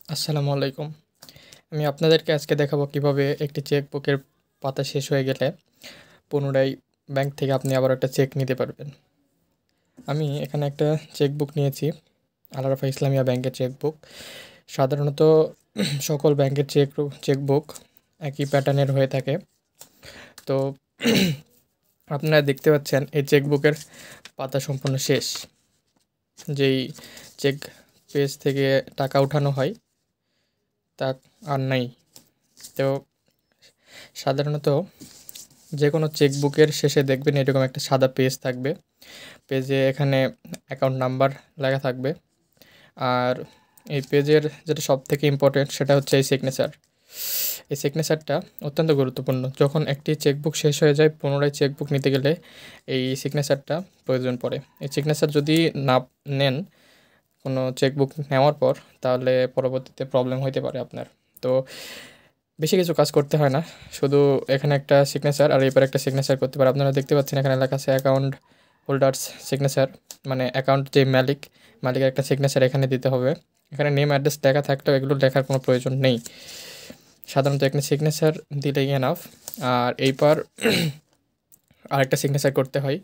আসসালামু আলাইকুম। আমি আপনাদেরকে আজকে দেখাবো কিভাবে একটি চেকবুকের পাতা শেষ হয়ে গেলে পুনরায় ব্যাংক থেকে আপনি আবার একটা চেক নিতে পারবেন। আমি এখানে একটা চেকবুক নিয়েছি, আল আরাফা ইসলামিয়া ব্যাংকের চেকবুক। সাধারণত সকল ব্যাংকের চেকবুক একই প্যাটার্নের হয়ে থাকে। তো আপনারা দেখতে পাচ্ছেন এই চেকবুকের পাতা সম্পূর্ণ শেষ। যেই চেক পেজ থেকে টাকা উঠানো হয় তা আর নাই। তো সাধারণত যে কোনো চেকবুকের শেষে দেখবেন এরকম একটা সাদা পেজ থাকবে। পেজে এখানে অ্যাকাউন্ট নাম্বার লেখা থাকবে। আর এই পেজের যেটা সবথেকে ইম্পর্টেন্ট সেটা হচ্ছে এই সিগনেচার। এই সিগনেচারটা অত্যন্ত গুরুত্বপূর্ণ। যখন একটি চেকবুক শেষ হয়ে যায় পুনরায় চেকবুক নিতে গেলে এই সিগনেচারটা প্রয়োজন পড়ে। এই সিগনেচার যদি না নেন কোনো চেকবুক নেওয়ার পর, তাহলে পরবর্তীতে প্রবলেম হইতে পারে আপনার। তো বেশি কিছু কাজ করতে হয় না, শুধু এখানে একটা সিগনেচার আর এরপর একটা সিগনেচার করতে পারে। আপনারা দেখতে পাচ্ছেন এখানে লেখা আছে অ্যাকাউন্ট হোল্ডার্স সিগনেচার, মানে অ্যাকাউন্ট যে মালিকের একটা সিগনেচার এখানে দিতে হবে। এখানে নেম অ্যাড্রেস লেখা থাকলেও এগুলো লেখার কোনো প্রয়োজন নেই। সাধারণত এখানে সিগনেচার দিলেই এনাফ। আর এইবার আরেকটা সিগনেচার করতে হয়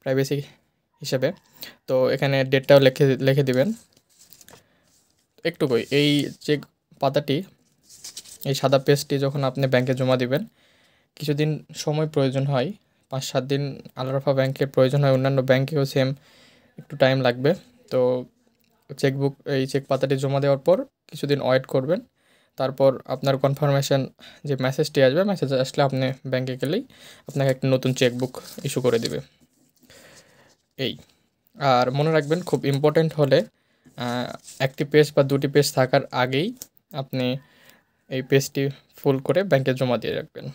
প্রাইভেসি হিসেবে। তো এখানে ডেটটাও লিখে লিখে দিবেন। একটুকুই এই চেক পাতাটি, এই সাদা পেজটি যখন আপনি ব্যাংকে জমা দিবেন, কিছুদিন সময় প্রয়োজন হয়, 5-7 দিন আল আরাফা ব্যাংকের প্রয়োজন হয়, অন্যান্য ব্যাংকেও সেম একটু টাইম লাগবে। তো এই চেক পাতাটি জমা দেওয়ার পর কিছুদিন ওয়েট করবেন। তারপর আপনার কনফার্মেশন যে মেসেজটি আসবে, মেসেজ আসলে আপনি ব্যাংকে গেলেই আপনাকে একটা নতুন চেকবুক ইস্যু করে দিবে। এই আর মনে রাখবেন, খুব ইম্পর্ট্যান্ট হলে একটি পেজ বা দুটি পেজ থাকার আগেই আপনি এই পেজটি ফুল করে ব্যাংকে জমা দিয়ে রাখবেন।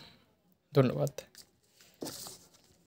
ধন্যবাদ।